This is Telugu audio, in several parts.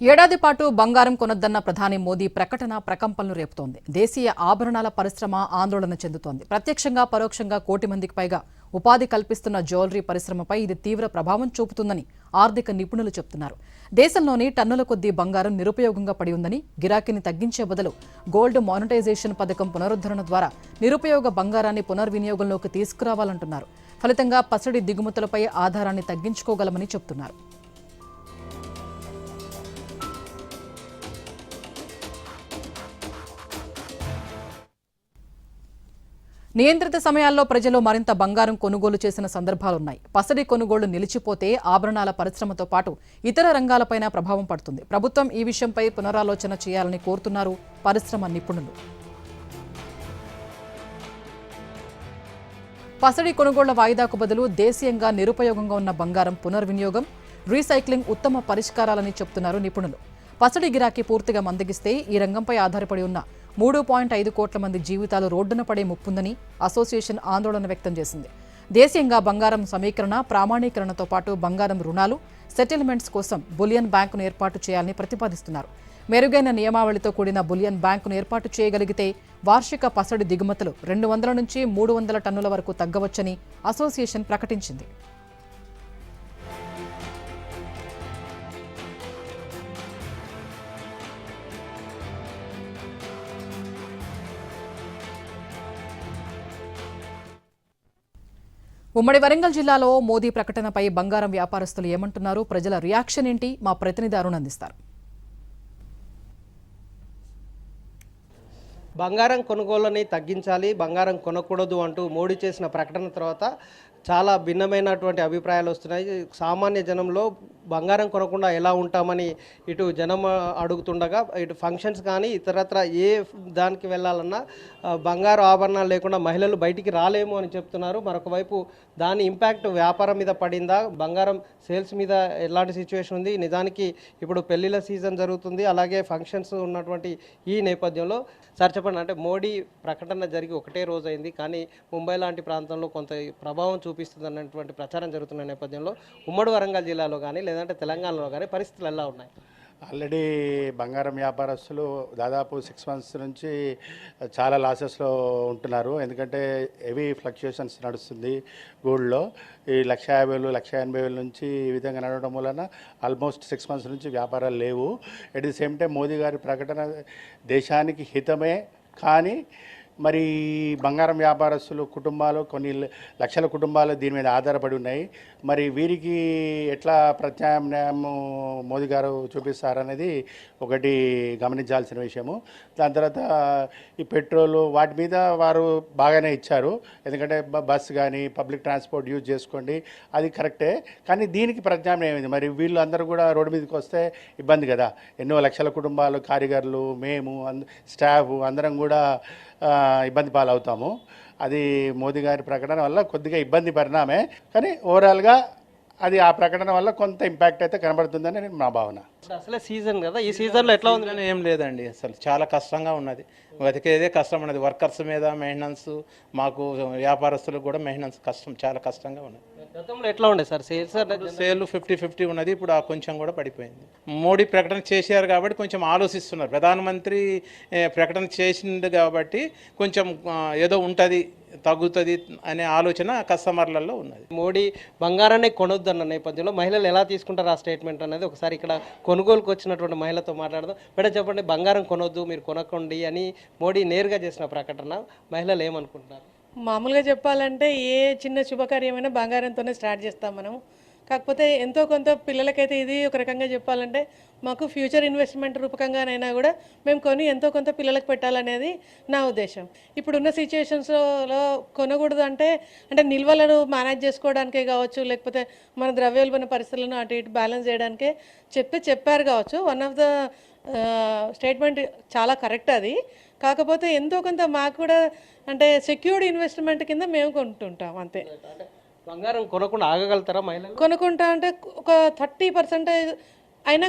ఏడాది పాటు బంగారం కొనొద్దన్న ప్రధాని మోదీ ప్రకటన ప్రకంపనలు రేపుతోంది. దేశీయ ఆభరణాల పరిశ్రమ ఆందోళన చెందుతోంది. ప్రత్యక్షంగా పరోక్షంగా 1 కోటి మందికి పైగా ఉపాధి కల్పిస్తున్న జ్యువెలరీ పరిశ్రమపై ఇది తీవ్ర ప్రభావం చూపుతుందని ఆర్థిక నిపుణులు చెబుతున్నారు. దేశంలోని టన్నుల కొద్దీ బంగారం నిరుపయోగంగా పడి ఉందని, గిరాకీని తగ్గించే బదులు గోల్డ్ మానిటైజేషన్ పథకం పునరుద్ధరణ ద్వారా నిరుపయోగ బంగారాన్ని పునర్వినియోగంలోకి తీసుకురావాలంటున్నారు. ఫలితంగా పసిడి దిగుమతులపై ఆధారాన్ని తగ్గించుకోగలమని చెబుతున్నారు. నియంత్రిత సమయాల్లో ప్రజలు మరింత బంగారం కొనుగోలు చేసిన సందర్భాలున్నాయి. పసిడి కొనుగోళ్లు నిలిచిపోతే ఆభరణాల పరిశ్రమతో పాటు ఇతర రంగాలపైన ప్రభావం పడుతుంది. ప్రభుత్వం ఈ విషయంపై పునరాలోచన చేయాలని కోరుతున్నారు పరిశ్రమ నిపుణులు. పసిడి కొనుగోళ్ల వాయిదాకు బదులు దేశీయంగా నిరుపయోగంగా ఉన్న బంగారం పునర్వినియోగం, రీసైక్లింగ్ ఉత్తమ పరిష్కారాలని చెబుతున్నారు నిపుణులు. పసిడి గిరాకీ పూర్తిగా మందగిస్తే ఈ రంగంపై ఆధారపడి ఉన్న 3.5 కోట్ల మంది జీవితాలు రోడ్డున పడే ముప్పుందని అసోసియేషన్ ఆందోళన వ్యక్తం చేసింది. దేశీయంగా బంగారం సమీకరణ, ప్రామాణీకరణతో పాటు బంగారం రుణాలు, సెటిల్మెంట్స్ కోసం బులియన్ బ్యాంకును ఏర్పాటు చేయాలని ప్రతిపాదిస్తున్నారు. మెరుగైన నియమావళితో కూడిన బులియన్ బ్యాంకును ఏర్పాటు చేయగలిగితే వార్షిక పసిడి దిగుమతులు 200 నుంచి 300 టన్నుల వరకు తగ్గవచ్చని అసోసియేషన్ ప్రకటించింది. ఉమ్మడి వరంగల్ జిల్లాలో మోదీ ప్రకటనపై బంగారం వ్యాపారస్తులు ఏమంటున్నారు, ప్రజల రియాక్షన్ ఏంటి, మా ప్రతినిధి అరుణ్ అందిస్తారు. బంగారం కొనుగోలుని తగ్గించాలి, బంగారం కొనకూడదు అంటూ మోడీ చేసిన ప్రకటన తర్వాత చాలా భిన్నమైనటువంటి అభిప్రాయాలు వస్తున్నాయి. సామాన్య జనంలో బంగారం కొనకుండా ఎలా ఉంటామని ఇటు జనం అడుగుతుండగా, ఇటు ఫంక్షన్స్ కానీ ఇతరత్ర ఏ దానికి వెళ్ళాలన్నా బంగారు ఆభరణాలు లేకుండా మహిళలు బయటికి రాలేము అని చెప్తున్నారు. మరొక వైపు దాని ఇంపాక్ట్ వ్యాపారం మీద పడిందా, బంగారం సేల్స్ మీద ఎలాంటి సిచ్యువేషన్ ఉంది? నిజానికి ఇప్పుడు పెళ్లిళ్ళ సీజన్ జరుగుతుంది, అలాగే ఫంక్షన్స్ ఉన్నటువంటి ఈ నేపథ్యంలో సార్ చెప్పండి, అంటే మోడీ ప్రకటన జరిగి ఒకటే రోజు అయింది, కానీ ముంబై లాంటి ప్రాంతంలో కొంత ప్రభావం చూపిస్తుంది అన్నటువంటి ప్రచారం జరుగుతున్న నేపథ్యంలో ఉమ్మడి వరంగల్ జిల్లాలో కానీ లేదంటే తెలంగాణలో కానీ పరిస్థితులు ఎలా ఉన్నాయి? ఆల్రెడీ బంగారం వ్యాపారస్తులు దాదాపు 6 months నుంచి చాలా లాసెస్లో ఉంటున్నారు. ఎందుకంటే హెవీ ఫ్లక్చుయేషన్స్ నడుస్తుంది గోల్డ్లో. ఈ 1,50,000 1,80,000 నుంచి ఈ విధంగా నడవడం వలన ఆల్మోస్ట్ 6 months నుంచి వ్యాపారాలు లేవు. At the same time Modi గారి ప్రకటన దేశానికి హితమే, కానీ మరి బంగారం వ్యాపారస్తులు కుటుంబాలు, కొన్ని లక్షల కుటుంబాలు దీని మీద ఆధారపడి ఉన్నాయి. మరి వీరికి ఎట్లా ప్రత్యామ్నాయం మోదీ గారు చూపిస్తారనేది ఒకటి గమనించాల్సిన విషయము. దాని తర్వాత ఈ పెట్రోలు వాటి మీద వారు బాగానే ఇచ్చారు, ఎందుకంటే బస్ కానీ పబ్లిక్ ట్రాన్స్పోర్ట్ యూజ్ చేసుకోండి, అది కరెక్టే. కానీ దీనికి ప్రత్యామ్నాయం ఏంది? మరి వీళ్ళు అందరూ కూడా రోడ్డు మీదకి వస్తే ఇబ్బంది కదా. ఎన్నో లక్షల కుటుంబాలు, కారిగర్లు, మేము స్టాఫ్ అందరం కూడా ఇబ్బంది పాలవుతాము. అది మోదీ గారి ప్రకటన వల్ల కొద్దిగా ఇబ్బంది పరిణామే, కానీ ఓవరాల్గా అది ఆ ప్రకటన వల్ల కొంత ఇంపాక్ట్ అయితే కనబడుతుందని నా భావన. అసలే సీజన్ కదా, ఈ సీజన్లో ఎట్లా ఉంది? ఏం లేదండి, అసలు చాలా కష్టంగా ఉన్నది. బతికేదే కష్టం ఉన్నది. వర్కర్స్ మీద మెయింటెనెన్స్, మాకు వ్యాపారస్తులకు కూడా మెయింటెనెన్స్ కష్టం, చాలా కష్టంగా ఉన్నది. గతంలో ఎట్లా ఉండే సార్ సేల్స్? సేల్ 50-50 ఉన్నది, ఇప్పుడు ఆ కొంచెం కూడా పడిపోయింది. మోడీ ప్రకటన చేశారు కాబట్టి కొంచెం ఆలోచిస్తున్నారు. ప్రధానమంత్రి ప్రకటన చేసింది కాబట్టి కొంచెం ఏదో ఉంటుంది, తగ్గుతుంది అనే ఆలోచన కస్టమర్లలో ఉన్నది. మోడీ బంగారాన్ని కొనొద్దు అన్న నేపథ్యంలో మహిళలు ఎలా తీసుకుంటారు ఆ స్టేట్మెంట్ అనేది ఒకసారి ఇక్కడ కొనుగోలుకు వచ్చినటువంటి మహిళతో మాట్లాడదాం. మేడం చెప్పండి, బంగారం కొనొద్దు, మీరు కొనకండి అని మోడీ నేరుగా చేసిన ప్రకటన మహిళలు ఏమనుకుంటున్నారు? మామూలుగా చెప్పాలంటే ఏ చిన్న శుభకార్యమైనా బంగారంతోనే స్టార్ట్ చేస్తాం మనం. కాకపోతే ఎంతో కొంత పిల్లలకైతే ఇది ఒక రకంగా చెప్పాలంటే మాకు ఫ్యూచర్ ఇన్వెస్ట్మెంట్ రూపకంగానైనా కూడా మేము కొని ఎంతో కొంత పిల్లలకు పెట్టాలనేది నా ఉద్దేశం. ఇప్పుడున్న సిచ్యువేషన్స్లో కొనకూడదు అంటే నిల్వలను మేనేజ్ చేసుకోవడానికే కావచ్చు, లేకపోతే మన ద్రవ్యోల్బణ పరిస్థితులను అటు ఇటు బ్యాలెన్స్ చేయడానికే చెప్పారు కావచ్చు. వన్ ఆఫ్ ద స్టేట్మెంట్ చాలా కరెక్ట్ అది. కాకపోతే ఎంతో కొంత మాకు కూడా సెక్యూర్డ్ ఇన్వెస్ట్మెంట్ కింద మేము కొంటుంటాం అంతే. బంగారం కొనకుండా ఆగగలుగుతారా మహిళలు? కొనుక్కుంటా అంటే ఒక 30% అయినా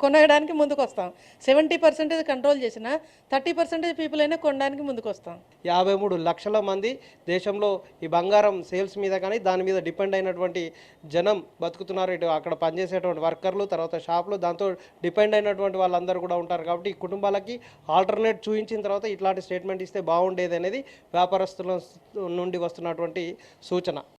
కొనడానికి ముందుకు వస్తాం. 70% కంట్రోల్ చేసిన 30% పీపుల్ అయినా కొనడానికి ముందుకు వస్తాం. 53 లక్షల మంది దేశంలో ఈ బంగారం సేల్స్ మీద కానీ దాని మీద డిపెండ్ అయినటువంటి జనం బతుకుతున్నారు. ఇటు అక్కడ పనిచేసేటువంటి వర్కర్లు, తర్వాత షాపులు, దాంతో డిపెండ్ అయినటువంటి వాళ్ళందరూ కూడా ఉంటారు. కాబట్టి ఈ కుటుంబాలకి ఆల్టర్నేట్ చూపించిన తర్వాత ఇట్లాంటి స్టేట్మెంట్ ఇస్తే బాగుండేది అనేది వ్యాపారస్తుల నుండి వస్తున్నటువంటి సూచన.